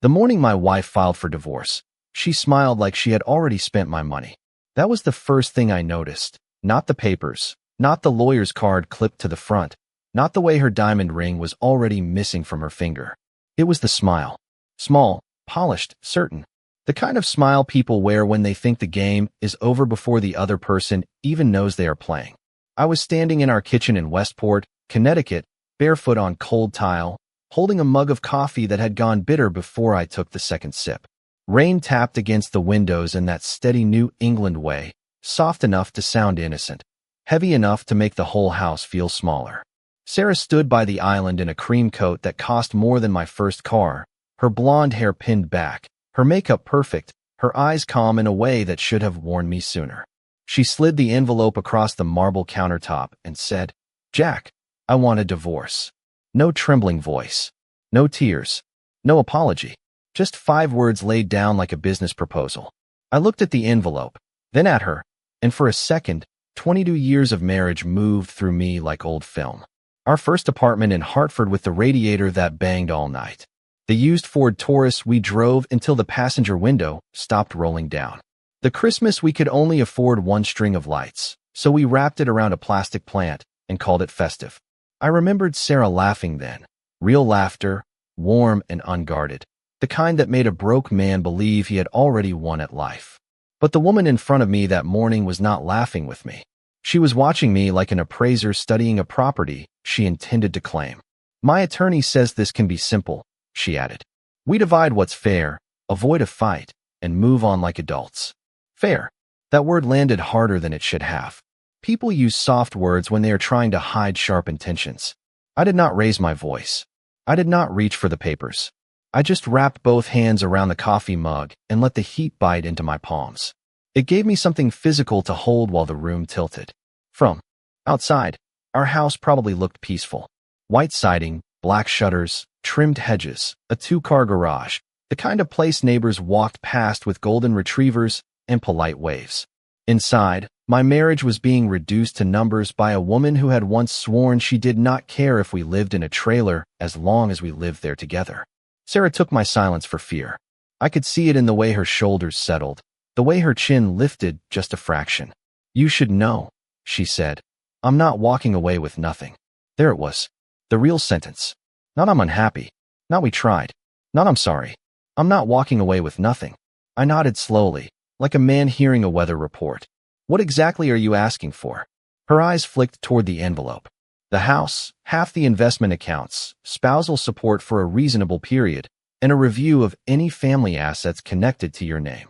The morning my wife filed for divorce, she smiled like she had already spent my money. That was the first thing I noticed. Not the papers, not the lawyer's card clipped to the front, not the way her diamond ring was already missing from her finger. It was the smile. Small, polished, certain. The kind of smile people wear when they think the game is over before the other person even knows they are playing. I was standing in our kitchen in Westport, Connecticut, barefoot on cold tile, holding a mug of coffee that had gone bitter before I took the second sip. Rain tapped against the windows in that steady New England way, soft enough to sound innocent, heavy enough to make the whole house feel smaller. Sarah stood by the island in a cream coat that cost more than my first car, her blonde hair pinned back, her makeup perfect, her eyes calm in a way that should have warned me sooner. She slid the envelope across the marble countertop and said, "Jack, I want a divorce." No trembling voice, no tears, no apology, just 5 words laid down like a business proposal. I looked at the envelope, then at her, and for a second, 22 years of marriage moved through me like old film. Our first apartment in Hartford with the radiator that banged all night. The used Ford Taurus we drove until the passenger window stopped rolling down. The Christmas we could only afford 1 string of lights, so we wrapped it around a plastic plant and called it festive. I remembered Sarah laughing then, real laughter, warm and unguarded, the kind that made a broke man believe he had already won at life. But the woman in front of me that morning was not laughing with me. She was watching me like an appraiser studying a property she intended to claim. "My attorney says this can be simple," she added. "We divide what's fair, avoid a fight, and move on like adults." Fair. That word landed harder than it should have. People use soft words when they are trying to hide sharp intentions. I did not raise my voice. I did not reach for the papers. I just wrapped both hands around the coffee mug and let the heat bite into my palms. It gave me something physical to hold while the room tilted. From outside, our house probably looked peaceful. White siding, black shutters, trimmed hedges, a 2-car garage, the kind of place neighbors walked past with golden retrievers and polite waves. Inside, my marriage was being reduced to numbers by a woman who had once sworn she did not care if we lived in a trailer as long as we lived there together. Sarah took my silence for fear. I could see it in the way her shoulders settled, the way her chin lifted just a fraction. "You should know," she said. "I'm not walking away with nothing." There it was. The real sentence. Not "I'm unhappy." Not "we tried." Not "I'm sorry." I'm not walking away with nothing. I nodded slowly, like a man hearing a weather report. "What exactly are you asking for?" Her eyes flicked toward the envelope. "The house, half the investment accounts, spousal support for a reasonable period, and a review of any family assets connected to your name."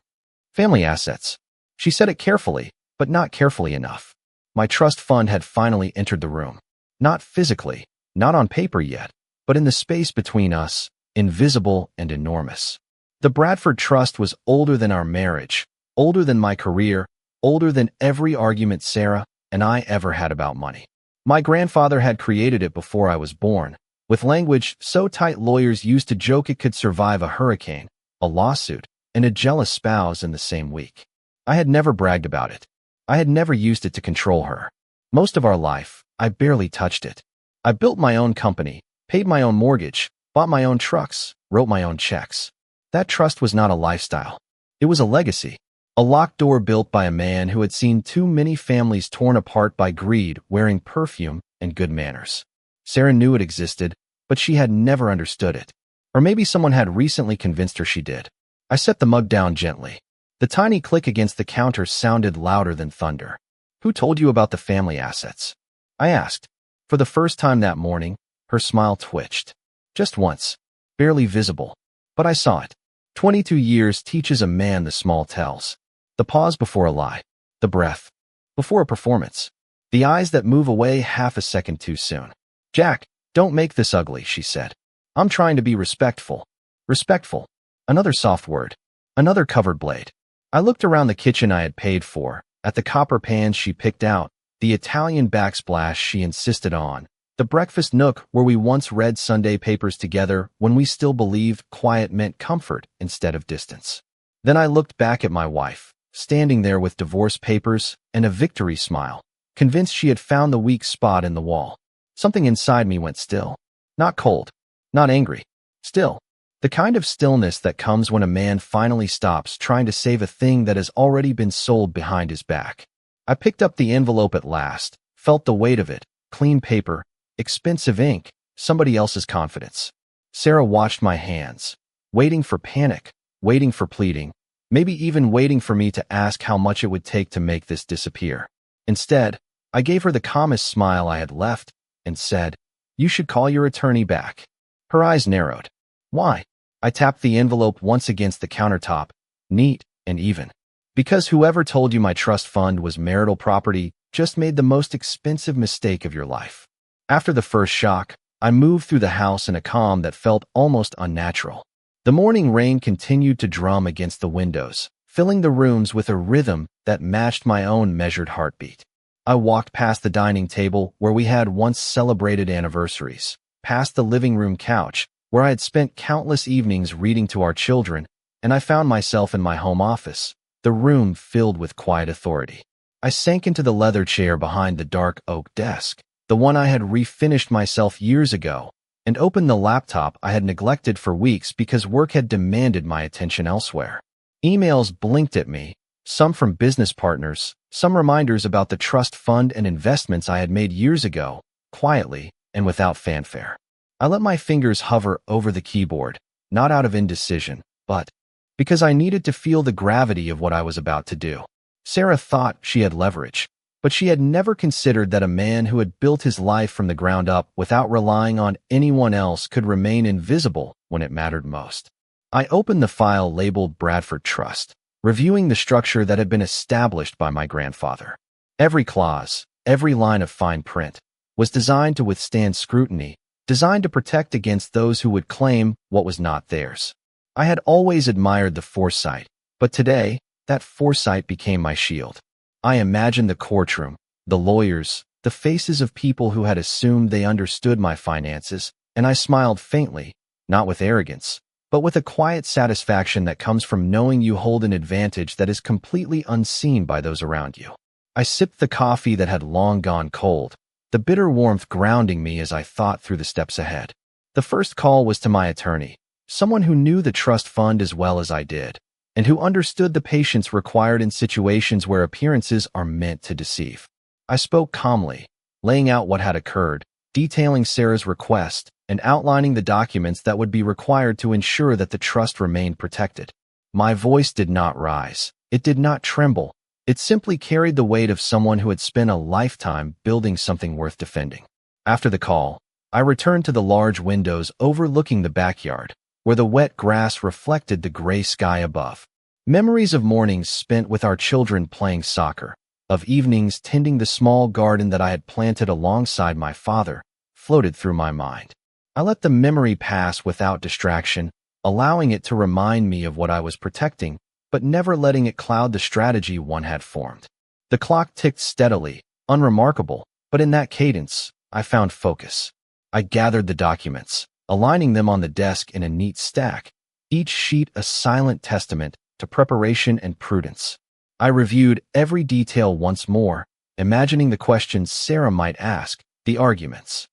Family assets. She said it carefully, but not carefully enough. My trust fund had finally entered the room. Not physically, not on paper yet, but in the space between us, invisible and enormous. The Bradford Trust was older than our marriage, older than my career, older than every argument Sarah and I ever had about money. My grandfather had created it before I was born, with language so tight lawyers used to joke it could survive a hurricane, a lawsuit, and a jealous spouse in the same week. I had never bragged about it. I had never used it to control her. Most of our life, I barely touched it. I built my own company, paid my own mortgage, bought my own trucks, wrote my own checks. That trust was not a lifestyle. It was a legacy. A locked door built by a man who had seen too many families torn apart by greed, wearing perfume and good manners. Sarah knew it existed, but she had never understood it. Or maybe someone had recently convinced her she did. I set the mug down gently. The tiny click against the counter sounded louder than thunder. "Who told you about the family assets?" I asked. For the first time that morning, her smile twitched. Just once, barely visible, but I saw it. 22 years teaches a man the small tells. The pause before a lie, the breath before a performance, the eyes that move away half a second too soon. "Jack, don't make this ugly," she said. "I'm trying to be respectful." Respectful. Another soft word. Another covered blade. I looked around the kitchen I had paid for, at the copper pans she picked out, the Italian backsplash she insisted on, the breakfast nook where we once read Sunday papers together when we still believed quiet meant comfort instead of distance. Then I looked back at my wife, standing there with divorce papers and a victory smile, convinced she had found the weak spot in the wall. Something inside me went still. Not cold, not angry. Still. The kind of stillness that comes when a man finally stops trying to save a thing that has already been sold behind his back. I picked up the envelope at last, felt the weight of it, clean paper, expensive ink, somebody else's confidence. Sarah watched my hands, waiting for panic, waiting for pleading, maybe even waiting for me to ask how much it would take to make this disappear. Instead, I gave her the calmest smile I had left and said, "You should call your attorney back." Her eyes narrowed. "Why?" I tapped the envelope once against the countertop, neat and even. "Because whoever told you my trust fund was marital property just made the most expensive mistake of your life." After the first shock, I moved through the house in a calm that felt almost unnatural. The morning rain continued to drum against the windows, filling the rooms with a rhythm that matched my own measured heartbeat. I walked past the dining table where we had once celebrated anniversaries, past the living room couch where I had spent countless evenings reading to our children, and I found myself in my home office, the room filled with quiet authority. I sank into the leather chair behind the dark oak desk, the one I had refinished myself years ago, and opened the laptop I had neglected for weeks because work had demanded my attention elsewhere. Emails blinked at me, some from business partners, some reminders about the trust fund and investments I had made years ago, quietly and without fanfare. I let my fingers hover over the keyboard, not out of indecision, but because I needed to feel the gravity of what I was about to do. Sarah thought she had leverage, but she had never considered that a man who had built his life from the ground up without relying on anyone else could remain invisible when it mattered most. I opened the file labeled Bradford Trust, reviewing the structure that had been established by my grandfather. Every clause, every line of fine print, was designed to withstand scrutiny, designed to protect against those who would claim what was not theirs. I had always admired the foresight, but today, that foresight became my shield. I imagined the courtroom, the lawyers, the faces of people who had assumed they understood my finances, and I smiled faintly, not with arrogance, but with a quiet satisfaction that comes from knowing you hold an advantage that is completely unseen by those around you. I sipped the coffee that had long gone cold, the bitter warmth grounding me as I thought through the steps ahead. The first call was to my attorney, someone who knew the trust fund as well as I did, and who understood the patience required in situations where appearances are meant to deceive. I spoke calmly, laying out what had occurred, detailing Sarah's request, and outlining the documents that would be required to ensure that the trust remained protected. My voice did not rise. It did not tremble. It simply carried the weight of someone who had spent a lifetime building something worth defending. After the call, I returned to the large windows overlooking the backyard, where the wet grass reflected the gray sky above. Memories of mornings spent with our children playing soccer, of evenings tending the small garden that I had planted alongside my father, floated through my mind. I let the memory pass without distraction, allowing it to remind me of what I was protecting, but never letting it cloud the strategy one had formed. The clock ticked steadily, unremarkable, but in that cadence, I found focus. I gathered the documents, aligning them on the desk in a neat stack, each sheet a silent testament to preparation and prudence. I reviewed every detail once more, imagining the questions Sarah might ask, the arguments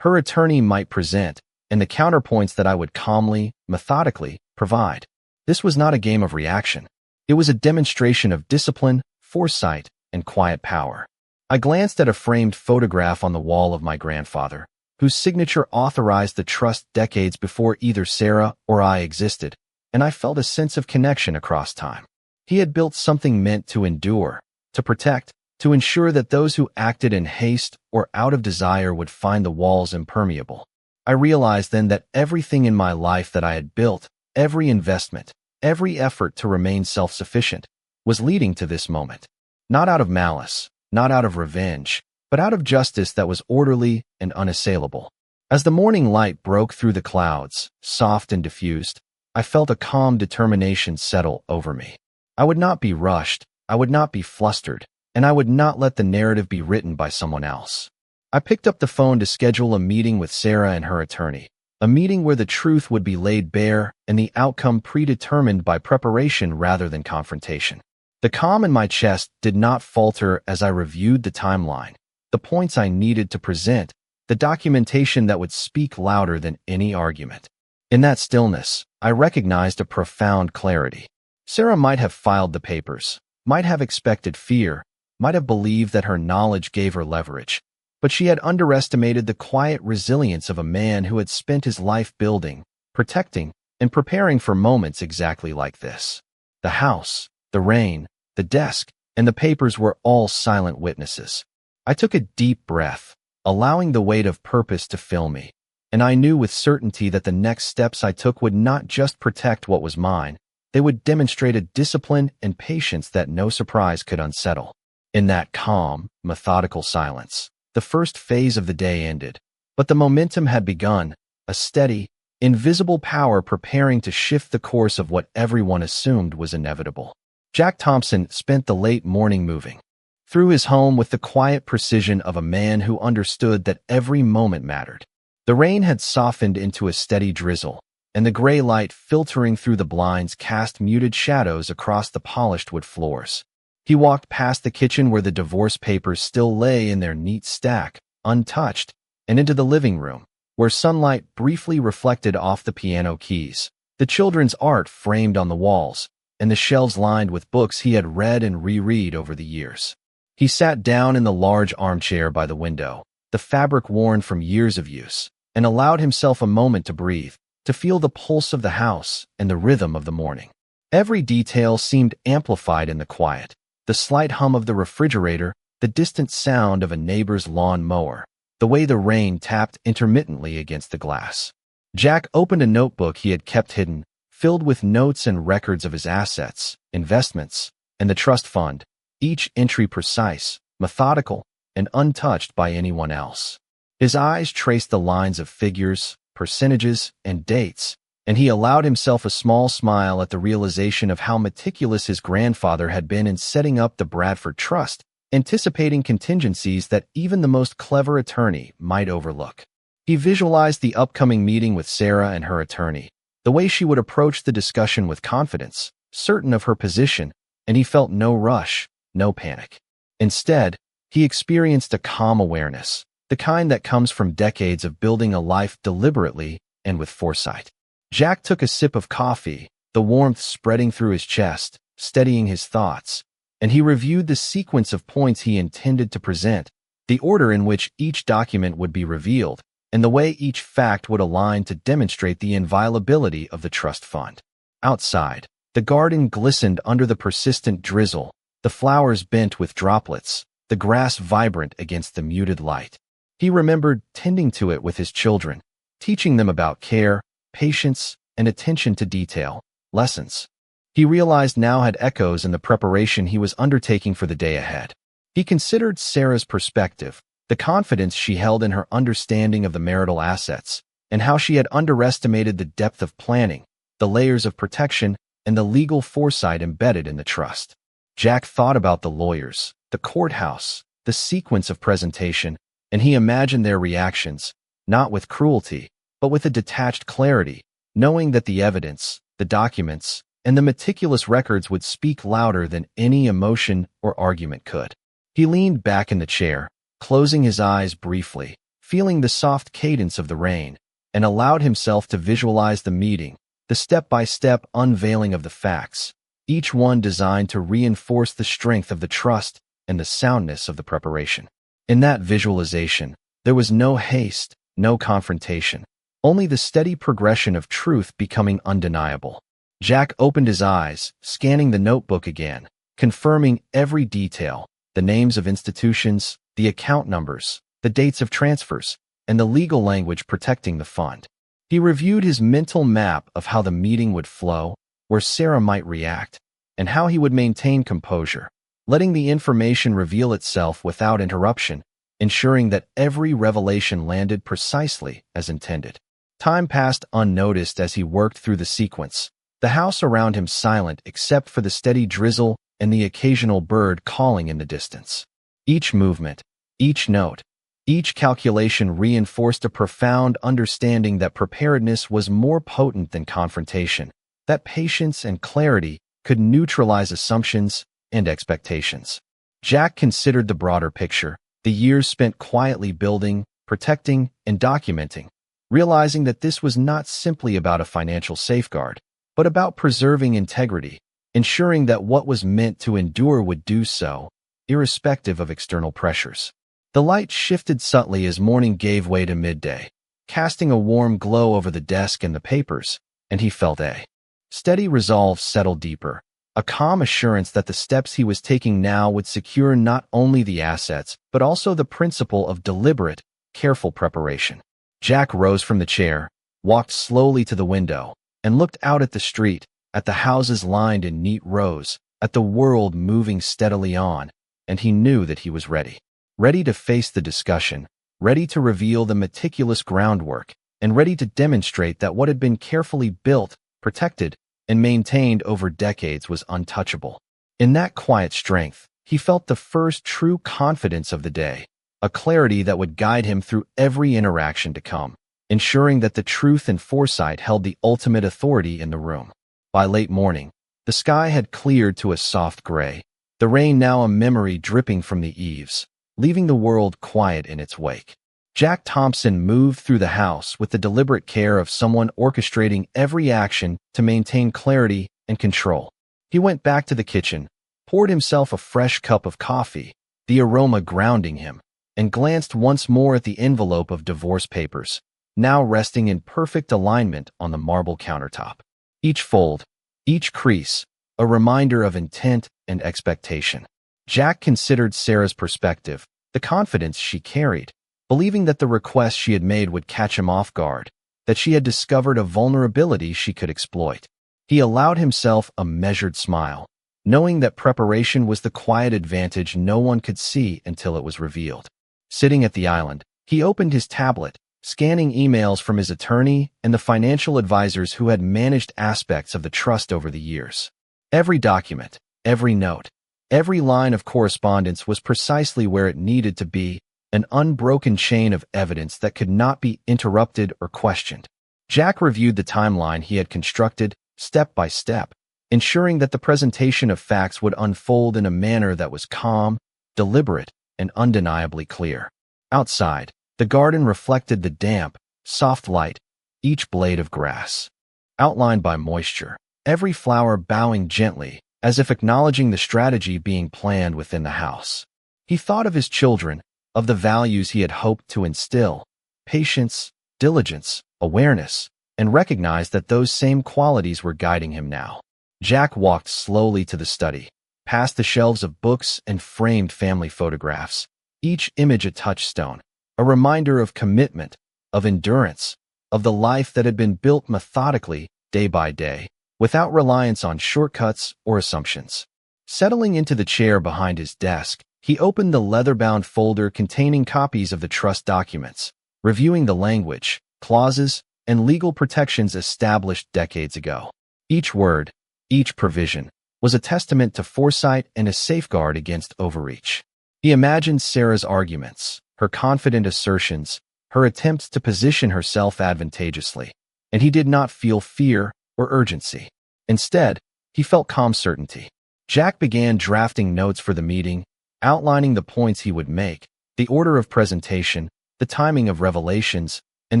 her attorney might present, and the counterpoints that I would calmly, methodically provide. This was not a game of reaction. It was a demonstration of discipline, foresight, and quiet power. I glanced at a framed photograph on the wall of my grandfather, whose signature authorized the trust decades before either Sarah or I existed, and I felt a sense of connection across time. He had built something meant to endure, to protect, to ensure that those who acted in haste or out of desire would find the walls impermeable. I realized then that everything in my life that I had built, every investment, every effort to remain self-sufficient, was leading to this moment. Not out of malice, not out of revenge, but out of justice that was orderly and unassailable. As the morning light broke through the clouds, soft and diffused, I felt a calm determination settle over me. I would not be rushed, I would not be flustered, and I would not let the narrative be written by someone else. I picked up the phone to schedule a meeting with Sarah and her attorney, a meeting where the truth would be laid bare and the outcome predetermined by preparation rather than confrontation. The calm in my chest did not falter as I reviewed the timeline, the points I needed to present, the documentation that would speak louder than any argument. In that stillness, I recognized a profound clarity. Sarah might have filed the papers, might have expected fear, might have believed that her knowledge gave her leverage, but she had underestimated the quiet resilience of a man who had spent his life building, protecting, and preparing for moments exactly like this. The house, the rain, the desk, and the papers were all silent witnesses. I took a deep breath, allowing the weight of purpose to fill me, and I knew with certainty that the next steps I took would not just protect what was mine, they would demonstrate a discipline and patience that no surprise could unsettle. In that calm, methodical silence, the first phase of the day ended, but the momentum had begun, a steady, invisible power preparing to shift the course of what everyone assumed was inevitable. Jack Thompson spent the late morning moving through his home with the quiet precision of a man who understood that every moment mattered. The rain had softened into a steady drizzle, and the gray light filtering through the blinds cast muted shadows across the polished wood floors. He walked past the kitchen where the divorce papers still lay in their neat stack, untouched, and into the living room, where sunlight briefly reflected off the piano keys, the children's art framed on the walls, and the shelves lined with books he had read and reread over the years. He sat down in the large armchair by the window, the fabric worn from years of use, and allowed himself a moment to breathe, to feel the pulse of the house and the rhythm of the morning. Every detail seemed amplified in the quiet, the slight hum of the refrigerator, the distant sound of a neighbor's lawn mower, the way the rain tapped intermittently against the glass. Jack opened a notebook he had kept hidden, filled with notes and records of his assets, investments, and the trust fund, each entry precise, methodical, and untouched by anyone else. His eyes traced the lines of figures, percentages, and dates, and he allowed himself a small smile at the realization of how meticulous his grandfather had been in setting up the Bradford Trust, anticipating contingencies that even the most clever attorney might overlook. He visualized the upcoming meeting with Sarah and her attorney, the way she would approach the discussion with confidence, certain of her position, and he felt no rush, no panic. Instead, he experienced a calm awareness, the kind that comes from decades of building a life deliberately and with foresight. Jack took a sip of coffee, the warmth spreading through his chest, steadying his thoughts, and he reviewed the sequence of points he intended to present, the order in which each document would be revealed, and the way each fact would align to demonstrate the inviolability of the trust fund. Outside, the garden glistened under the persistent drizzle, the flowers bent with droplets, the grass vibrant against the muted light. He remembered tending to it with his children, teaching them about care, patience, and attention to detail, lessons he realized now had echoes in the preparation he was undertaking for the day ahead. He considered Sarah's perspective, the confidence she held in her understanding of the marital assets, and how she had underestimated the depth of planning, the layers of protection, and the legal foresight embedded in the trust. Jack thought about the lawyers, the courthouse, the sequence of presentation, and he imagined their reactions, not with cruelty, but with a detached clarity, knowing that the evidence, the documents, and the meticulous records would speak louder than any emotion or argument could. He leaned back in the chair, closing his eyes briefly, feeling the soft cadence of the rain, and allowed himself to visualize the meeting, the step-by-step unveiling of the facts, each one designed to reinforce the strength of the trust and the soundness of the preparation. In that visualization, there was no haste, no confrontation, only the steady progression of truth becoming undeniable. Jack opened his eyes, scanning the notebook again, confirming every detail, the names of institutions, the account numbers, the dates of transfers, and the legal language protecting the fund. He reviewed his mental map of how the meeting would flow, where Sarah might react, and how he would maintain composure, letting the information reveal itself without interruption, ensuring that every revelation landed precisely as intended. Time passed unnoticed as he worked through the sequence, the house around him silent except for the steady drizzle and the occasional bird calling in the distance. Each movement, each note, each calculation reinforced a profound understanding that preparedness was more potent than confrontation, that patience and clarity could neutralize assumptions and expectations. Jack considered the broader picture, the years spent quietly building, protecting, and documenting, realizing that this was not simply about a financial safeguard, but about preserving integrity, ensuring that what was meant to endure would do so, irrespective of external pressures. The light shifted subtly as morning gave way to midday, casting a warm glow over the desk and the papers, and he felt a steady resolve settle deeper, a calm assurance that the steps he was taking now would secure not only the assets, but also the principle of deliberate, careful preparation. Jack rose from the chair, walked slowly to the window, and looked out at the street, at the houses lined in neat rows, at the world moving steadily on, and he knew that he was ready. Ready to face the discussion, ready to reveal the meticulous groundwork, and ready to demonstrate that what had been carefully built, protected, and maintained over decades was untouchable. In that quiet strength, he felt the first true confidence of the day, a clarity that would guide him through every interaction to come, ensuring that the truth and foresight held the ultimate authority in the room. By late morning, the sky had cleared to a soft gray, the rain now a memory dripping from the eaves, leaving the world quiet in its wake. Jack Thompson moved through the house with the deliberate care of someone orchestrating every action to maintain clarity and control. He went back to the kitchen, poured himself a fresh cup of coffee, the aroma grounding him, and glanced once more at the envelope of divorce papers, now resting in perfect alignment on the marble countertop. Each fold, each crease, a reminder of intent and expectation. Jack considered Sarah's perspective, the confidence she carried, believing that the request she had made would catch him off guard, that she had discovered a vulnerability she could exploit. He allowed himself a measured smile, knowing that preparation was the quiet advantage no one could see until it was revealed. Sitting at the island, he opened his tablet, scanning emails from his attorney and the financial advisors who had managed aspects of the trust over the years. Every document, every note, every line of correspondence was precisely where it needed to be, an unbroken chain of evidence that could not be interrupted or questioned. Jack reviewed the timeline he had constructed, step by step, ensuring that the presentation of facts would unfold in a manner that was calm, deliberate, and undeniably clear. Outside, the garden reflected the damp, soft light, each blade of grass outlined by moisture, every flower bowing gently, as if acknowledging the strategy being planned within the house. He thought of his children, of the values he had hoped to instill, patience, diligence, awareness, and recognized that those same qualities were guiding him now. Jack walked slowly to the study, past the shelves of books and framed family photographs, each image a touchstone, a reminder of commitment, of endurance, of the life that had been built methodically, day by day, without reliance on shortcuts or assumptions. Settling into the chair behind his desk, he opened the leather-bound folder containing copies of the trust documents, reviewing the language, clauses, and legal protections established decades ago. Each word, each provision, was a testament to foresight and a safeguard against overreach. He imagined Sarah's arguments, her confident assertions, her attempts to position herself advantageously, and he did not feel fear or urgency. Instead, he felt calm certainty. Jack began drafting notes for the meeting, outlining the points he would make, the order of presentation, the timing of revelations, and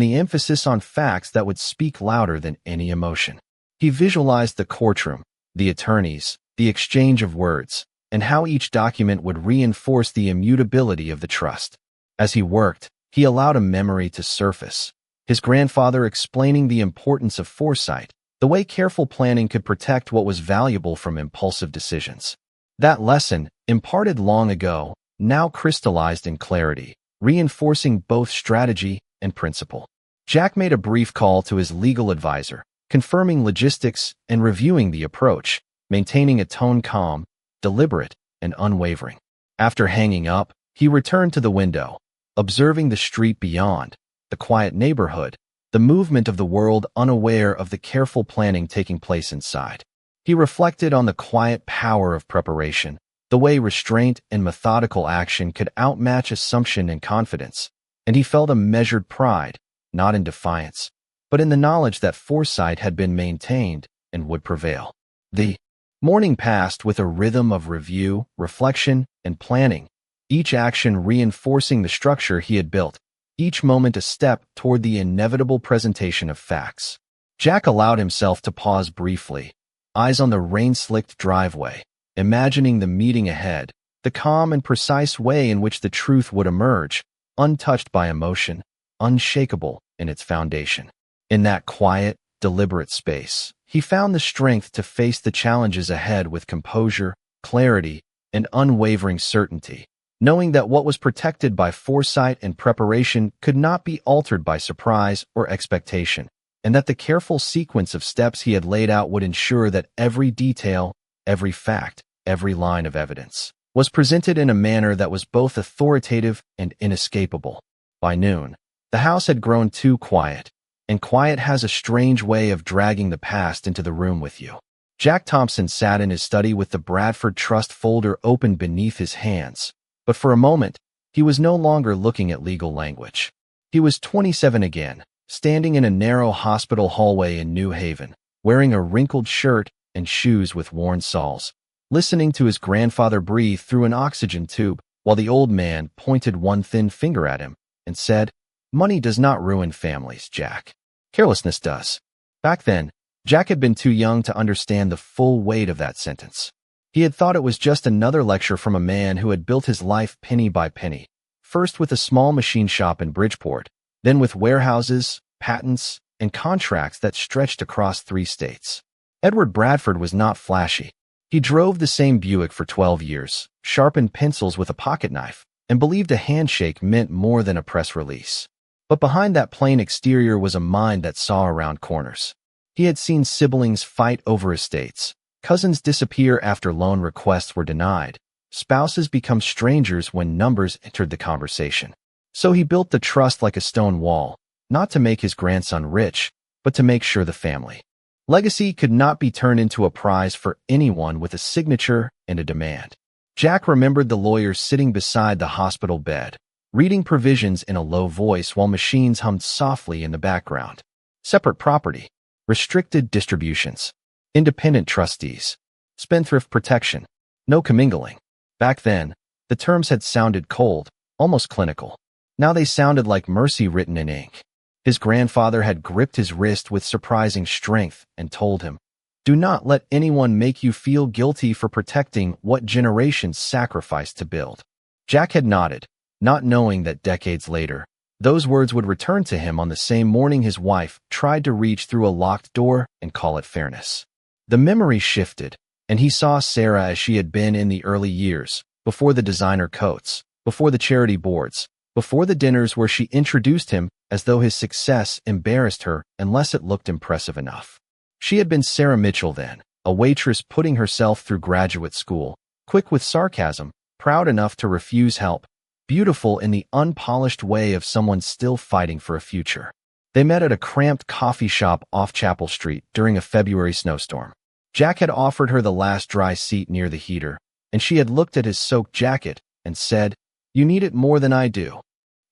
the emphasis on facts that would speak louder than any emotion. He visualized the courtroom, the attorneys, the exchange of words, and how each document would reinforce the immutability of the trust. As he worked, he allowed a memory to surface, his grandfather explaining the importance of foresight, the way careful planning could protect what was valuable from impulsive decisions. That lesson, imparted long ago, now crystallized in clarity, reinforcing both strategy and principle. Jack made a brief call to his legal advisor, confirming logistics and reviewing the approach, maintaining a tone calm, deliberate, and unwavering. After hanging up, he returned to the window, observing the street beyond, the quiet neighborhood, the movement of the world unaware of the careful planning taking place inside. He reflected on the quiet power of preparation, the way restraint and methodical action could outmatch assumption and confidence, and he felt a measured pride, not in defiance, but in the knowledge that foresight had been maintained and would prevail. The morning passed with a rhythm of review, reflection, and planning, each action reinforcing the structure he had built, each moment a step toward the inevitable presentation of facts. Jack allowed himself to pause briefly, eyes on the rain-slicked driveway, imagining the meeting ahead, the calm and precise way in which the truth would emerge, untouched by emotion, unshakable in its foundation. In that quiet, deliberate space, he found the strength to face the challenges ahead with composure, clarity, and unwavering certainty, knowing that what was protected by foresight and preparation could not be altered by surprise or expectation, and that the careful sequence of steps he had laid out would ensure that every detail, every fact, every line of evidence was presented in a manner that was both authoritative and inescapable. By noon, the house had grown too quiet, and quiet has a strange way of dragging the past into the room with you. Jack Thompson sat in his study with the Bradford Trust folder open beneath his hands, but for a moment, he was no longer looking at legal language. He was 27 again, standing in a narrow hospital hallway in New Haven, wearing a wrinkled shirt and shoes with worn soles, listening to his grandfather breathe through an oxygen tube while the old man pointed one thin finger at him and said, "Money does not ruin families, Jack. Carelessness does." Back then, Jack had been too young to understand the full weight of that sentence. He had thought it was just another lecture from a man who had built his life penny by penny, first with a small machine shop in Bridgeport, then with warehouses, patents, and contracts that stretched across 3 states. Edward Bradford was not flashy. He drove the same Buick for 12 years, sharpened pencils with a pocket knife, and believed a handshake meant more than a press release. But behind that plain exterior was a mind that saw around corners. He had seen siblings fight over estates, cousins disappear after loan requests were denied, spouses become strangers when numbers entered the conversation. So he built the trust like a stone wall, not to make his grandson rich, but to make sure the family legacy could not be turned into a prize for anyone with a signature and a demand. Jack remembered the lawyers sitting beside the hospital bed, reading provisions in a low voice while machines hummed softly in the background. Separate property, restricted distributions, independent trustees, spendthrift protection, no commingling. Back then, the terms had sounded cold, almost clinical. Now they sounded like mercy written in ink. His grandfather had gripped his wrist with surprising strength and told him, "Do not let anyone make you feel guilty for protecting what generations sacrificed to build." Jack had nodded, not knowing that decades later, those words would return to him on the same morning his wife tried to reach through a locked door and call it fairness. The memory shifted, and he saw Sarah as she had been in the early years, before the designer coats, before the charity boards, before the dinners where she introduced him as though his success embarrassed her unless it looked impressive enough. She had been Sarah Mitchell then, a waitress putting herself through graduate school, quick with sarcasm, proud enough to refuse help, beautiful in the unpolished way of someone still fighting for a future. They met at a cramped coffee shop off Chapel Street during a February snowstorm. Jack had offered her the last dry seat near the heater, and she had looked at his soaked jacket and said, "You need it more than I do."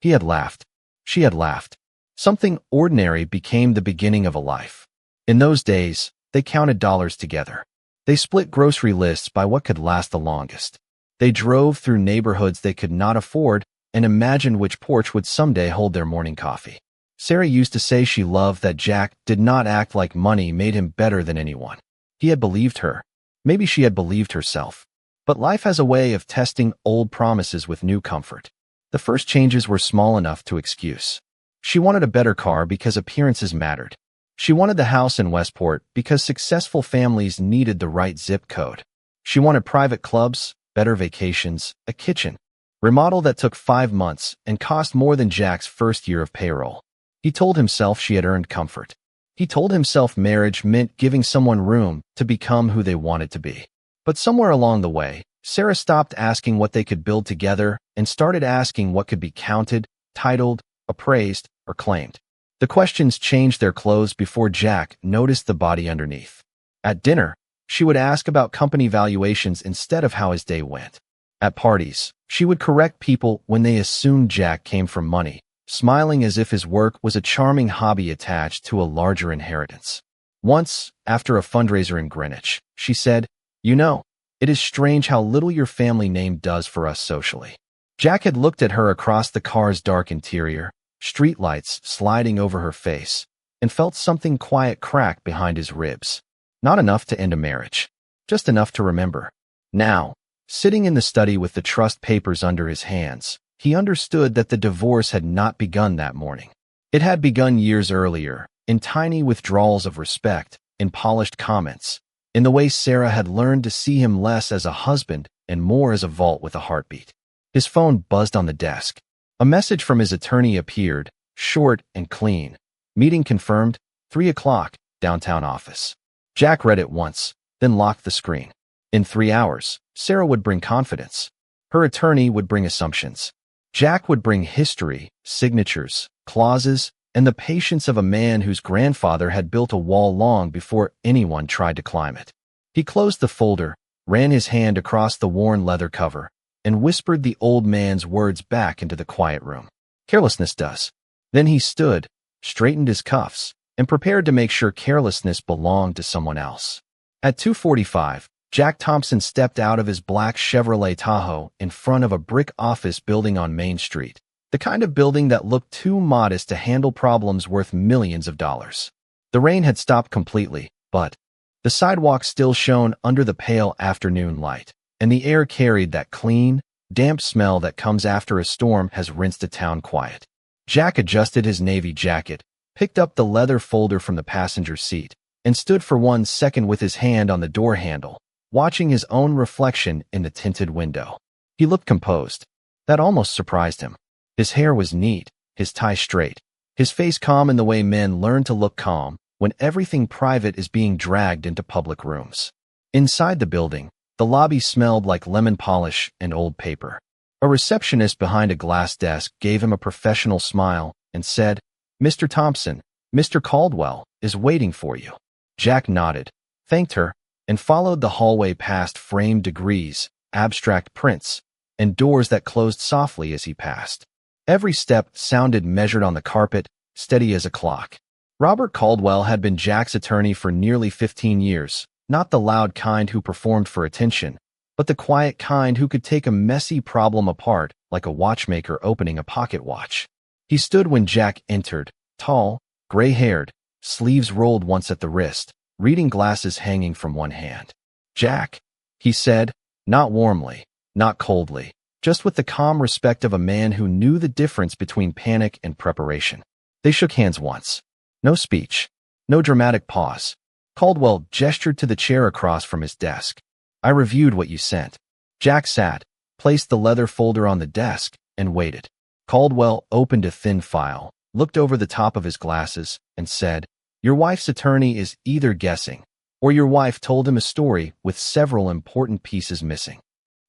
He had laughed. She had laughed. Something ordinary became the beginning of a life. In those days, they counted dollars together. They split grocery lists by what could last the longest. They drove through neighborhoods they could not afford and imagined which porch would someday hold their morning coffee. Sarah used to say she loved that Jack did not act like money made him better than anyone. He had believed her. Maybe she had believed herself. But life has a way of testing old promises with new comfort. The first changes were small enough to excuse. She wanted a better car because appearances mattered. She wanted the house in Westport because successful families needed the right zip code. She wanted private clubs, better vacations, a kitchen. Remodel that took 5 months and cost more than Jack's first year of payroll. He told himself she had earned comfort. He told himself marriage meant giving someone room to become who they wanted to be. But somewhere along the way, Sarah stopped asking what they could build together and started asking what could be counted, titled, appraised, or claimed. The questions changed their clothes before Jack noticed the body underneath. At dinner, she would ask about company valuations instead of how his day went. At parties, she would correct people when they assumed Jack came from money, smiling as if his work was a charming hobby attached to a larger inheritance. Once, after a fundraiser in Greenwich, she said, "You know, it is strange how little your family name does for us socially." Jack had looked at her across the car's dark interior, streetlights sliding over her face, and felt something quiet crack behind his ribs. Not enough to end a marriage, just enough to remember. Now, sitting in the study with the trust papers under his hands, he understood that the divorce had not begun that morning. It had begun years earlier, in tiny withdrawals of respect, in polished comments, in the way Sarah had learned to see him less as a husband and more as a vault with a heartbeat. His phone buzzed on the desk. A message from his attorney appeared, short and clean. Meeting confirmed, 3 o'clock, downtown office. Jack read it once, then locked the screen. In 3 hours, Sarah would bring confidence. Her attorney would bring assumptions. Jack would bring history, signatures, clauses, and the patience of a man whose grandfather had built a wall long before anyone tried to climb it. He closed the folder, ran his hand across the worn leather cover, and whispered the old man's words back into the quiet room. Carelessness does. Then he stood, straightened his cuffs, and prepared to make sure carelessness belonged to someone else. At 2:45, Jack Thompson stepped out of his black Chevrolet Tahoe in front of a brick office building on Main Street, the kind of building that looked too modest to handle problems worth millions of dollars. The rain had stopped completely, but the sidewalk still shone under the pale afternoon light, and the air carried that clean, damp smell that comes after a storm has rinsed a town quiet. Jack adjusted his navy jacket, picked up the leather folder from the passenger seat, and stood for 1 second with his hand on the door handle, watching his own reflection in the tinted window. He looked composed. That almost surprised him. His hair was neat, his tie straight, his face calm in the way men learn to look calm when everything private is being dragged into public rooms. Inside the building, the lobby smelled like lemon polish and old paper. A receptionist behind a glass desk gave him a professional smile and said, "Mr. Thompson, Mr. Caldwell is waiting for you." Jack nodded, thanked her, and followed the hallway past framed degrees, abstract prints, and doors that closed softly as he passed. Every step sounded measured on the carpet, steady as a clock. Robert Caldwell had been Jack's attorney for nearly 15 years, not the loud kind who performed for attention, but the quiet kind who could take a messy problem apart like a watchmaker opening a pocket watch. He stood when Jack entered, tall, gray-haired, sleeves rolled once at the wrist, reading glasses hanging from one hand. "Jack," he said, not warmly, not coldly, just with the calm respect of a man who knew the difference between panic and preparation. They shook hands once. No speech, no dramatic pause. Caldwell gestured to the chair across from his desk. "I reviewed what you sent." Jack sat, placed the leather folder on the desk, and waited. Caldwell opened a thin file, looked over the top of his glasses, and said, "Your wife's attorney is either guessing, or your wife told him a story with several important pieces missing."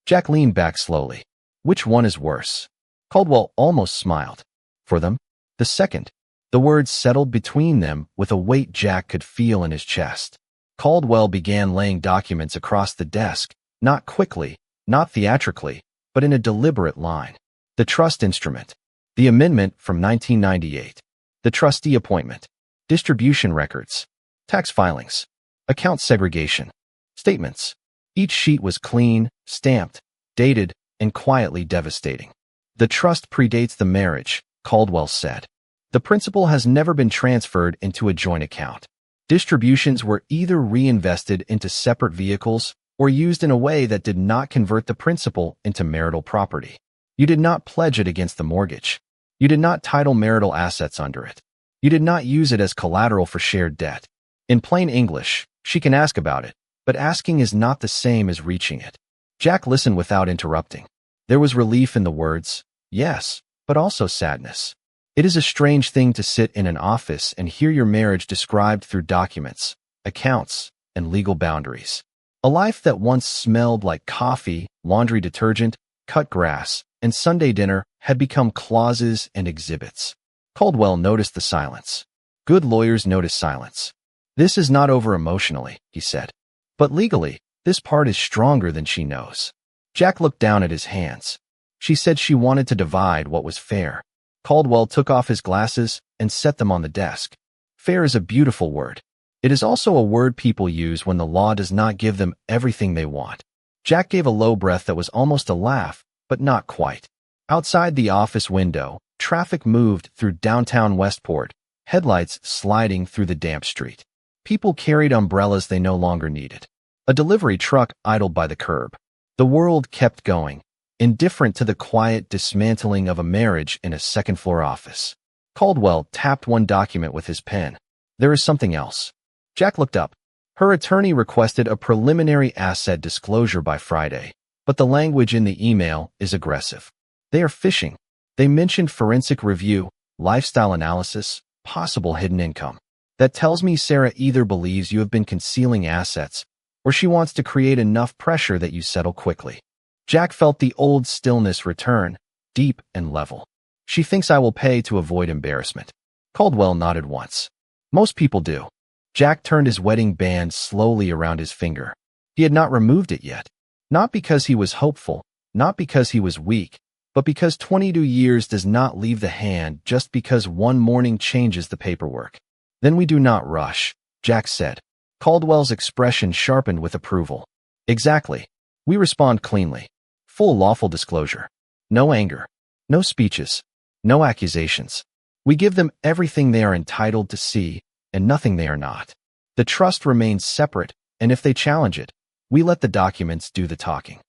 Jack leaned back slowly. "Which one is worse?" Caldwell almost smiled. "For them, the second." The words settled between them with a weight Jack could feel in his chest. Caldwell began laying documents across the desk, not quickly, not theatrically, but in a deliberate line. The trust instrument. The amendment from 1998. The trustee appointment. Distribution records. Tax filings. Account segregation. Statements. Each sheet was clean, stamped, dated, and quietly devastating. "The trust predates the marriage," Caldwell said. "The principal has never been transferred into a joint account. Distributions were either reinvested into separate vehicles or used in a way that did not convert the principal into marital property. You did not pledge it against the mortgage. You did not title marital assets under it. You did not use it as collateral for shared debt. In plain English, she can ask about it, but asking is not the same as reaching it." Jack listened without interrupting. There was relief in the words, yes, but also sadness. It is a strange thing to sit in an office and hear your marriage described through documents, accounts, and legal boundaries. A life that once smelled like coffee, laundry detergent, cut grass, and Sunday dinner had become clauses and exhibits. Caldwell noticed the silence. Good lawyers notice silence. "This is not over emotionally," he said. "But legally, this part is stronger than she knows." Jack looked down at his hands. "She said she wanted to divide what was fair." Caldwell took off his glasses and set them on the desk. Fair is a beautiful word. It is also a word people use when the law does not give them everything they want. Jack gave a low breath that was almost a laugh, but not quite. Outside the office window, traffic moved through downtown Westport, headlights sliding through the damp street. People carried umbrellas they no longer needed. A delivery truck idled by the curb. The world kept going, indifferent to the quiet dismantling of a marriage in a second-floor office. Caldwell tapped one document with his pen. There is something else. Jack looked up. Her attorney requested a preliminary asset disclosure by Friday, but the language in the email is aggressive. They are fishing. They mentioned forensic review, lifestyle analysis, possible hidden income. That tells me Sarah either believes you have been concealing assets, or she wants to create enough pressure that you settle quickly. Jack felt the old stillness return, deep and level. She thinks I will pay to avoid embarrassment. Caldwell nodded once. Most people do. Jack turned his wedding band slowly around his finger. He had not removed it yet. Not because he was hopeful, not because he was weak, but because 22 years does not leave the hand just because one morning changes the paperwork. Then we do not rush, Jack said. Caldwell's expression sharpened with approval. Exactly. We respond cleanly. Full lawful disclosure. No anger. No speeches. No accusations. We give them everything they are entitled to see, and nothing they are not. The trust remains separate, and if they challenge it, we let the documents do the talking.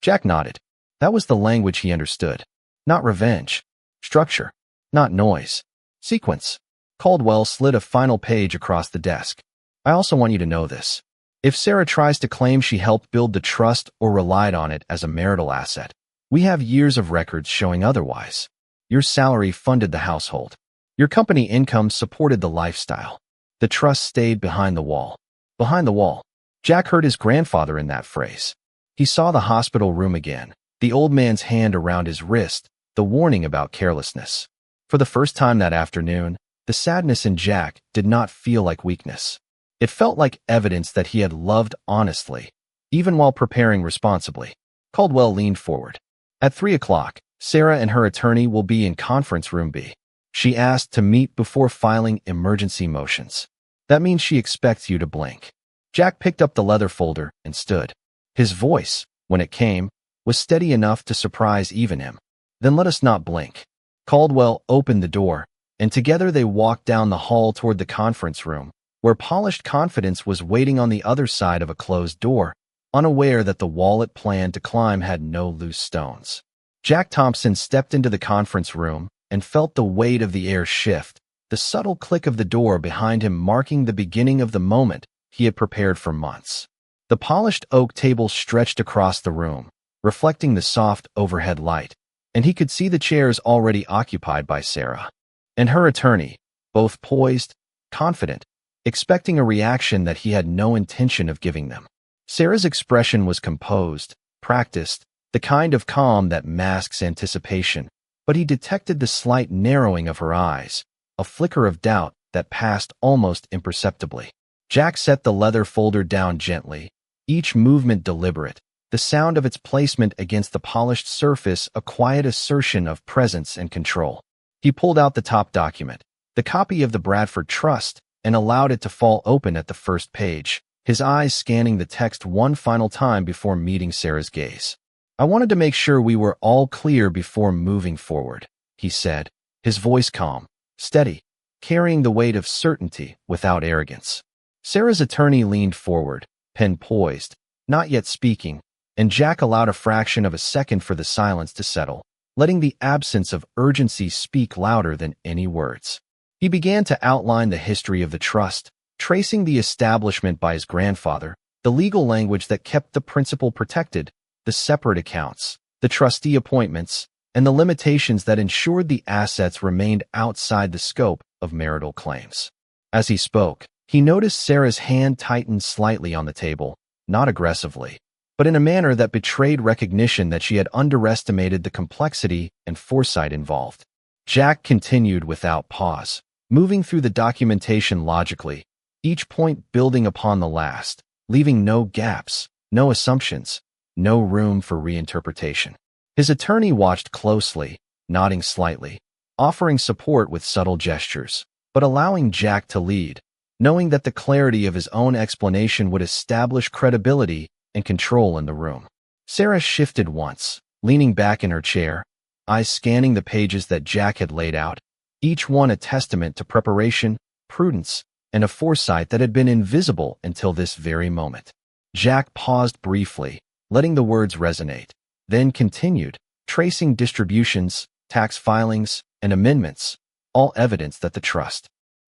Jack nodded. That was the language he understood. Not revenge. Structure. Not noise. Sequence. Caldwell slid a final page across the desk. I also want you to know this. If Sarah tries to claim she helped build the trust or relied on it as a marital asset, we have years of records showing otherwise. Your salary funded the household. Your company income supported the lifestyle. The trust stayed behind the wall. Behind the wall. Jack heard his grandfather in that phrase. He saw the hospital room again, the old man's hand around his wrist, the warning about carelessness. For the first time that afternoon, the sadness in Jack did not feel like weakness. It felt like evidence that he had loved honestly, even while preparing responsibly. Caldwell leaned forward. At 3 o'clock, Sarah and her attorney will be in conference room B. She asked to meet before filing emergency motions. That means she expects you to blink. Jack picked up the leather folder and stood. His voice, when it came, was steady enough to surprise even him. Then let us not blink. Caldwell opened the door, and together they walked down the hall toward the conference room, where polished confidence was waiting on the other side of a closed door, unaware that the wall it planned to climb had no loose stones. Jack Thompson stepped into the conference room and felt the weight of the air shift, the subtle click of the door behind him marking the beginning of the moment he had prepared for months. The polished oak table stretched across the room, reflecting the soft overhead light, and he could see the chairs already occupied by Sarah and her attorney, both poised, confident, expecting a reaction that he had no intention of giving them. Sarah's expression was composed, practiced, the kind of calm that masks anticipation, but he detected the slight narrowing of her eyes, a flicker of doubt that passed almost imperceptibly. Jack set the leather folder down gently, each movement deliberate, the sound of its placement against the polished surface a quiet assertion of presence and control. He pulled out the top document, the copy of the Bradford Trust, and allowed it to fall open at the first page, his eyes scanning the text one final time before meeting Sarah's gaze. I wanted to make sure we were all clear before moving forward, he said, his voice calm, steady, carrying the weight of certainty without arrogance. Sarah's attorney leaned forward, pen poised, not yet speaking, and Jack allowed a fraction of a second for the silence to settle, letting the absence of urgency speak louder than any words. He began to outline the history of the trust, tracing the establishment by his grandfather, the legal language that kept the principal protected, the separate accounts, the trustee appointments, and the limitations that ensured the assets remained outside the scope of marital claims. As he spoke, he noticed Sarah's hand tighten slightly on the table, not aggressively, but in a manner that betrayed recognition that she had underestimated the complexity and foresight involved. Jack continued without pause, moving through the documentation logically, each point building upon the last, leaving no gaps, no assumptions, no room for reinterpretation. His attorney watched closely, nodding slightly, offering support with subtle gestures, but allowing Jack to lead, knowing that the clarity of his own explanation would establish credibility and control in the room. Sarah shifted once, leaning back in her chair, eyes scanning the pages that Jack had laid out, each one a testament to preparation, prudence, and a foresight that had been invisible until this very moment. Jack paused briefly, letting the words resonate, then continued, tracing distributions, tax filings, and amendments, all evidence that the trust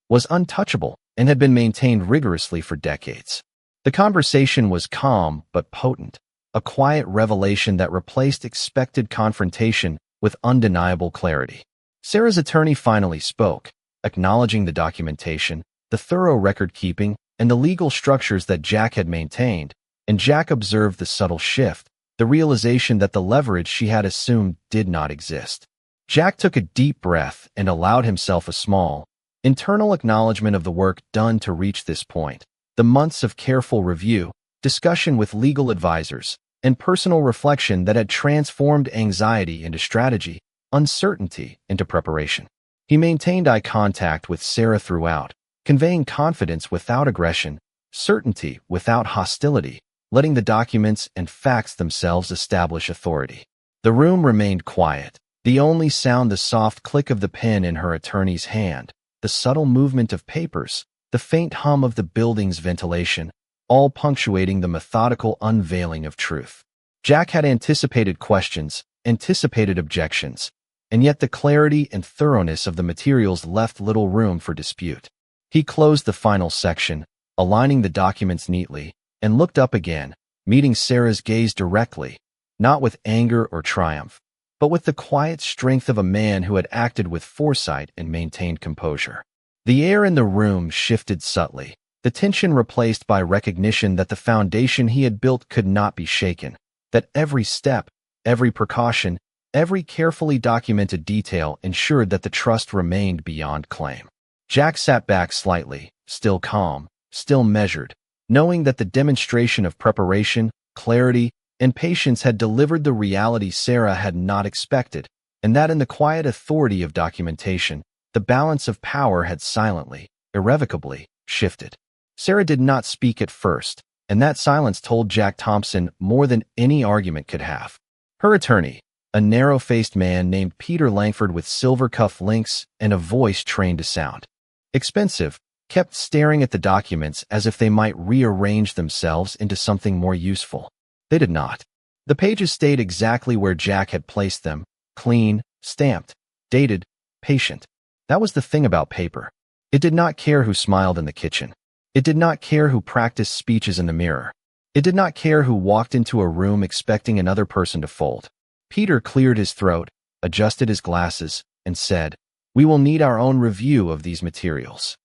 was untouchable and had been maintained rigorously for decades. The conversation was calm but potent, a quiet revelation that replaced expected confrontation with undeniable clarity. Sarah's attorney finally spoke, acknowledging the documentation, the thorough record-keeping, and the legal structures that Jack had maintained, and Jack observed the subtle shift, the realization that the leverage she had assumed did not exist. Jack took a deep breath and allowed himself a small, internal acknowledgement of the work done to reach this point. The months of careful review, discussion with legal advisors, and personal reflection that had transformed anxiety into strategy, uncertainty into preparation. He maintained eye contact with Sarah throughout, conveying confidence without aggression, certainty without hostility, letting the documents and facts themselves establish authority. The room remained quiet, the only sound the soft click of the pen in her attorney's hand, the subtle movement of papers, the faint hum of the building's ventilation, all punctuating the methodical unveiling of truth. Jack had anticipated questions, anticipated objections, and yet the clarity and thoroughness of the materials left little room for dispute. He closed the final section, aligning the documents neatly, and looked up again, meeting Sarah's gaze directly, not with anger or triumph, but with the quiet strength of a man who had acted with foresight and maintained composure. The air in the room shifted subtly, the tension replaced by recognition that the foundation he had built could not be shaken, that every step, every precaution, every carefully documented detail ensured that the trust remained beyond claim. Jack sat back slightly, still calm, still measured, knowing that the demonstration of preparation, clarity, and patience had delivered the reality Sarah had not expected, and that in the quiet authority of documentation, the balance of power had silently, irrevocably, shifted. Sarah did not speak at first, and that silence told Jack Thompson more than any argument could have. Her attorney, a narrow-faced man named Peter Langford with silver cuff links and a voice trained to sound expensive, kept staring at the documents as if they might rearrange themselves into something more useful. They did not. The pages stayed exactly where Jack had placed them, clean, stamped, dated, patient. That was the thing about paper. It did not care who smiled in the kitchen. It did not care who practiced speeches in the mirror. It did not care who walked into a room expecting another person to fold. Peter cleared his throat, adjusted his glasses, and said, "We will need our own review of these materials."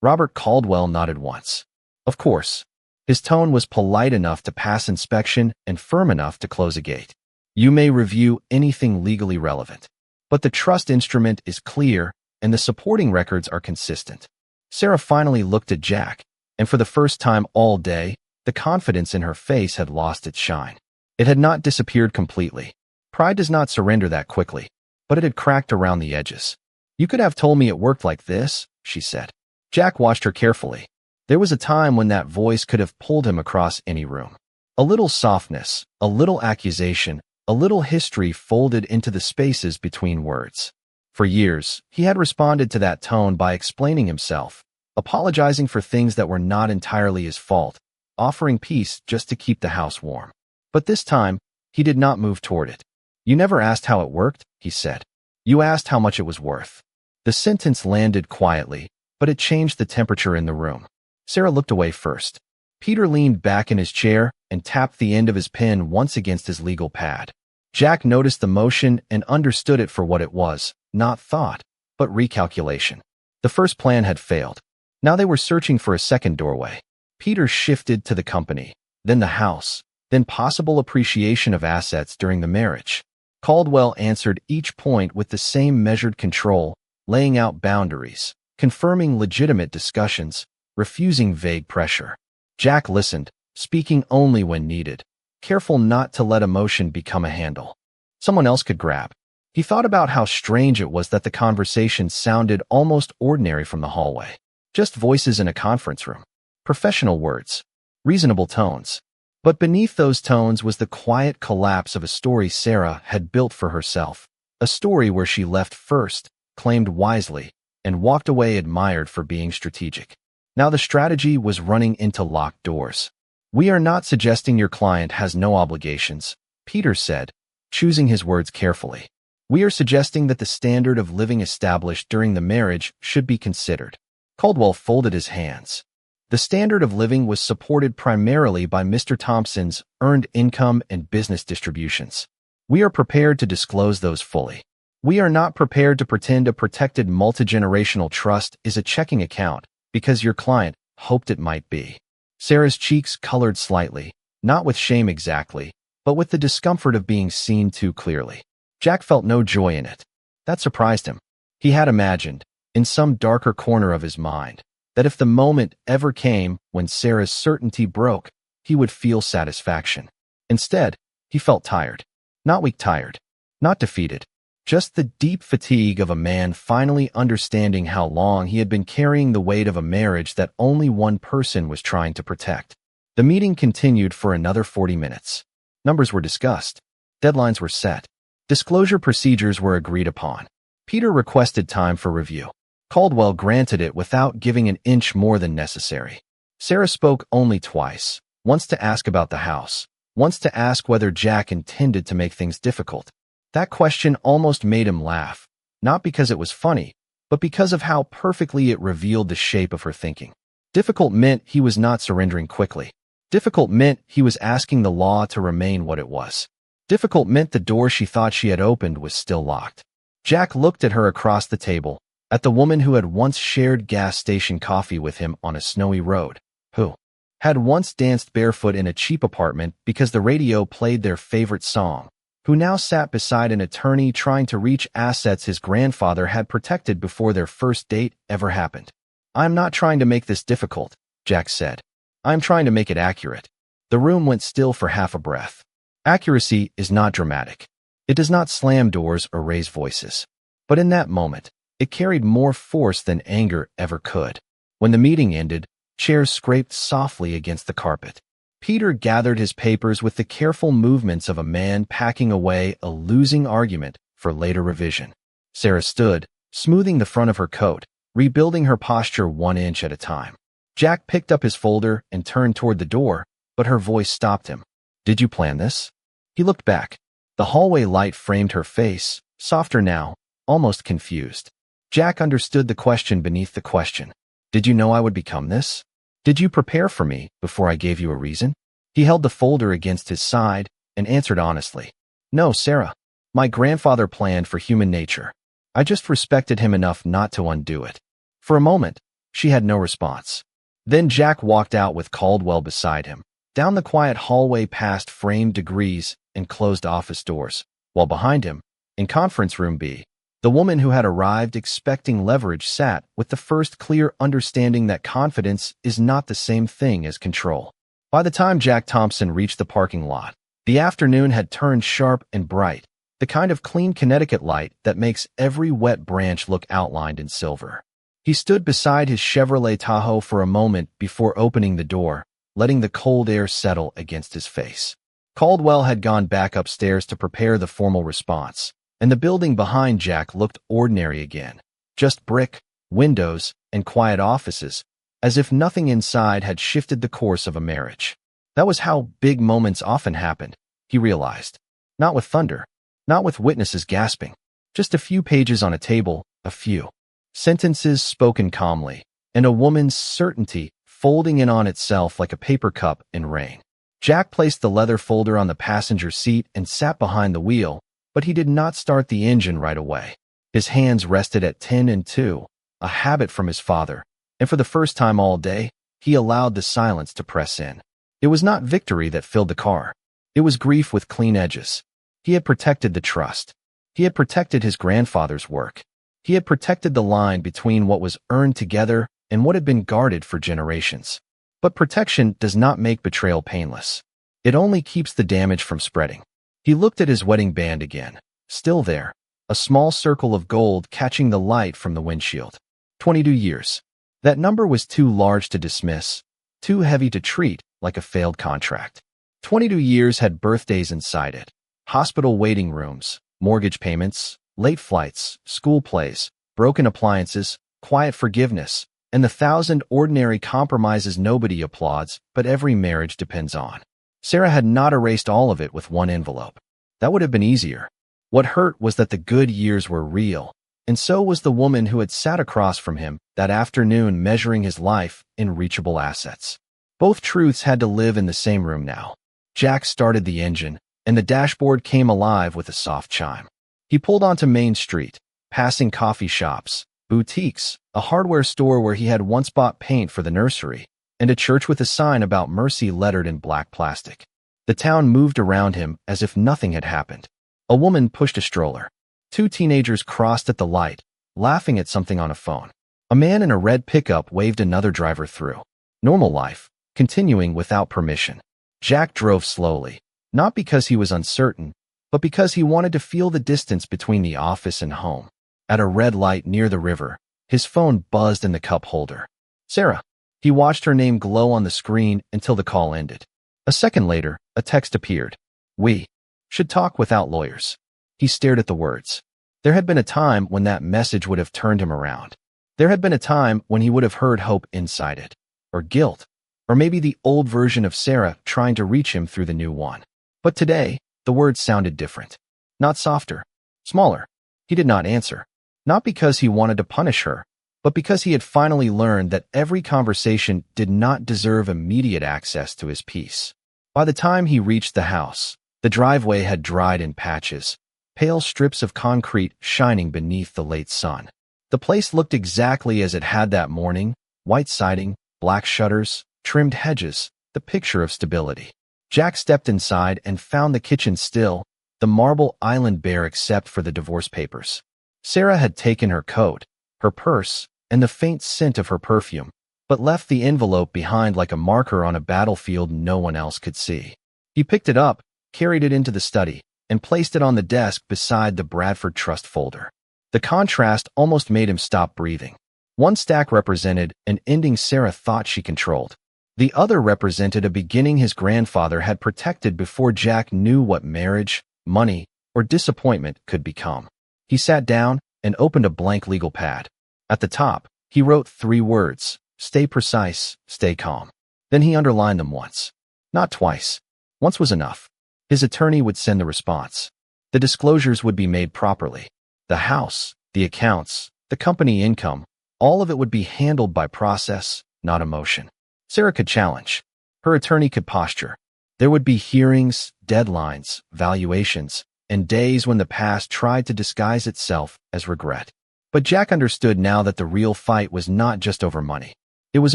Robert Caldwell nodded once. Of course. His tone was polite enough to pass inspection and firm enough to close a gate. You may review anything legally relevant. But the trust instrument is clear, and the supporting records are consistent. Sarah finally looked at Jack, and for the first time all day, the confidence in her face had lost its shine. It had not disappeared completely. Pride does not surrender that quickly, but it had cracked around the edges. You could have told me it worked like this, she said. Jack watched her carefully. There was a time when that voice could have pulled him across any room. A little softness, a little accusation, a little history folded into the spaces between words. For years, he had responded to that tone by explaining himself, apologizing for things that were not entirely his fault, offering peace just to keep the house warm. But this time, he did not move toward it. You never asked how it worked, he said. You asked how much it was worth. The sentence landed quietly, but it changed the temperature in the room. Sarah looked away first. Peter leaned back in his chair and tapped the end of his pen once against his legal pad. Jack noticed the motion and understood it for what it was, not thought, but recalculation. The first plan had failed. Now they were searching for a second doorway. Peter shifted to the company, then the house, then possible appreciation of assets during the marriage. Caldwell answered each point with the same measured control, laying out boundaries, confirming legitimate discussions, refusing vague pressure. Jack listened, speaking only when needed, careful not to let emotion become a handle someone else could grab. He thought about how strange it was that the conversation sounded almost ordinary from the hallway. Just voices in a conference room. Professional words. Reasonable tones. But beneath those tones was the quiet collapse of a story Sarah had built for herself, A story where she left first, claimed wisely, and walked away admired for being strategic. Now the strategy was running into locked doors. "We are not suggesting your client has no obligations," Peter said, choosing his words carefully. "We are suggesting that the standard of living established during the marriage should be considered." Caldwell folded his hands. The standard of living was supported primarily by Mr. Thompson's earned income and business distributions. "We are prepared to disclose those fully. We are not prepared to pretend a protected multi-generational trust is a checking account because your client hoped it might be." Sarah's cheeks colored slightly, not with shame exactly, but with the discomfort of being seen too clearly. Jack felt no joy in it. That surprised him. He had imagined, in some darker corner of his mind, that if the moment ever came when Sarah's certainty broke, he would feel satisfaction. Instead, he felt tired. Not weak-tired, not defeated, just the deep fatigue of a man finally understanding how long he had been carrying the weight of a marriage that only one person was trying to protect. The meeting continued for another 40 minutes. Numbers were discussed. Deadlines were set. Disclosure procedures were agreed upon. Peter requested time for review. Caldwell granted it without giving an inch more than necessary. Sarah spoke only twice, once to ask about the house, once to ask whether Jack intended to make things difficult. That question almost made him laugh, not because it was funny, but because of how perfectly it revealed the shape of her thinking. Difficult meant he was not surrendering quickly. Difficult meant he was asking the law to remain what it was. Difficult meant the door she thought she had opened was still locked. Jack looked at her across the table, at the woman who had once shared gas station coffee with him on a snowy road, who had once danced barefoot in a cheap apartment because the radio played their favorite song, who now sat beside an attorney trying to reach assets his grandfather had protected before their first date ever happened. "I'm not trying to make this difficult," Jack said. "I'm trying to make it accurate." The room went still for half a breath. Accuracy is not dramatic. It does not slam doors or raise voices. But in that moment, it carried more force than anger ever could. When the meeting ended, chairs scraped softly against the carpet. Peter gathered his papers with the careful movements of a man packing away a losing argument for later revision. Sarah stood, smoothing the front of her coat, rebuilding her posture 1 inch at a time. Jack picked up his folder and turned toward the door, but her voice stopped him. "Did you plan this?" He looked back. The hallway light framed her face, softer now, almost confused. Jack understood the question beneath the question. "Did you know I would become this? Did you prepare for me before I gave you a reason?" He held the folder against his side and answered honestly. "No, Sarah. My grandfather planned for human nature. I just respected him enough not to undo it." For a moment, she had no response. Then Jack walked out with Caldwell beside him, down the quiet hallway past framed degrees and closed office doors, while behind him, in conference room B, the woman who had arrived expecting leverage sat with the first clear understanding that confidence is not the same thing as control. By the time Jack Thompson reached the parking lot, the afternoon had turned sharp and bright, the kind of clean Connecticut light that makes every wet branch look outlined in silver. He stood beside his Chevrolet Tahoe for a moment before opening the door, letting the cold air settle against his face. Caldwell had gone back upstairs to prepare the formal response, and the building behind Jack looked ordinary again. Just brick, windows, and quiet offices, as if nothing inside had shifted the course of a marriage. That was how big moments often happened, he realized. Not with thunder, not with witnesses gasping, just a few pages on a table, a few sentences spoken calmly, and a woman's certainty folding in on itself like a paper cup in rain. Jack placed the leather folder on the passenger seat and sat behind the wheel, but he did not start the engine right away. His hands rested at 10 and 2, a habit from his father, and for the first time all day, he allowed the silence to press in. It was not victory that filled the car. It was grief with clean edges. He had protected the trust. He had protected his grandfather's work. He had protected the line between what was earned together and what had been guarded for generations. But protection does not make betrayal painless. It only keeps the damage from spreading. He looked at his wedding band again, still there, a small circle of gold catching the light from the windshield. 22 years. That number was too large to dismiss, too heavy to treat like a failed contract. 22 years had birthdays inside it, hospital waiting rooms, mortgage payments, Late flights, school plays, broken appliances, quiet forgiveness, and the 1,000 ordinary compromises nobody applauds, but every marriage depends on. Sarah had not erased all of it with one envelope. That would have been easier. What hurt was that the good years were real, and so was the woman who had sat across from him that afternoon measuring his life in reachable assets. Both truths had to live in the same room now. Jack started the engine, and the dashboard came alive with a soft chime. He pulled onto Main Street, passing coffee shops, boutiques, a hardware store where he had once bought paint for the nursery, and a church with a sign about mercy lettered in black plastic. The town moved around him as if nothing had happened. A woman pushed a stroller. 2 teenagers crossed at the light, laughing at something on a phone. A man in a red pickup waved another driver through. Normal life, continuing without permission. Jack drove slowly, not because he was uncertain, but because he wanted to feel the distance between the office and home. At a red light near the river, his phone buzzed in the cup holder. Sarah. He watched her name glow on the screen until the call ended. A second later, a text appeared. We should talk without lawyers. He stared at the words. There had been a time when that message would have turned him around. There had been a time when he would have heard hope inside it, or guilt, or maybe the old version of Sarah trying to reach him through the new one. But today, the words sounded different. Not softer, smaller. He did not answer. Not because he wanted to punish her, but because he had finally learned that every conversation did not deserve immediate access to his peace. By the time he reached the house, the driveway had dried in patches, pale strips of concrete shining beneath the late sun. The place looked exactly as it had that morning, white siding, black shutters, trimmed hedges, the picture of stability. Jack stepped inside and found the kitchen still, the marble island bare except for the divorce papers. Sarah had taken her coat, her purse, and the faint scent of her perfume, but left the envelope behind like a marker on a battlefield no one else could see. He picked it up, carried it into the study, and placed it on the desk beside the Bradford Trust folder. The contrast almost made him stop breathing. One stack represented an ending Sarah thought she controlled. The other represented a beginning his grandfather had protected before Jack knew what marriage, money, or disappointment could become. He sat down and opened a blank legal pad. At the top, he wrote 3 words: stay precise, stay calm. Then he underlined them once. Not twice. Once was enough. His attorney would send the response. The disclosures would be made properly. The house, the accounts, the company income, all of it would be handled by process, not emotion. Sarah could challenge. Her attorney could posture. There would be hearings, deadlines, valuations, and days when the past tried to disguise itself as regret. But Jack understood now that the real fight was not just over money. It was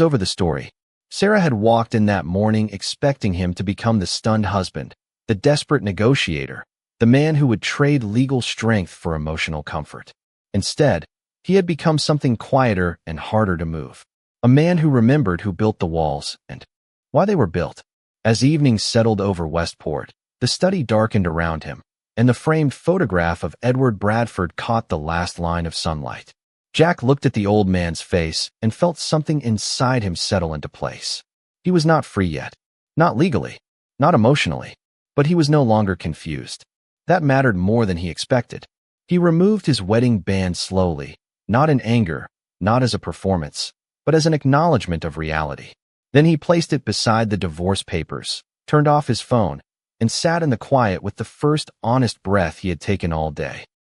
over the story. Sarah had walked in that morning expecting him to become the stunned husband, the desperate negotiator, the man who would trade legal strength for emotional comfort. Instead, he had become something quieter and harder to move. A man who remembered who built the walls and why they were built. As evening settled over Westport, the study darkened around him, and the framed photograph of Edward Bradford caught the last line of sunlight. Jack looked at the old man's face and felt something inside him settle into place. He was not free yet. Not legally. Not emotionally. But he was no longer confused. That mattered more than he expected. He removed his wedding band slowly, not in anger, not as a performance, but as an acknowledgement of reality. Then he placed it beside the divorce papers, turned off his phone, and sat in the quiet with the first honest breath he had taken all day.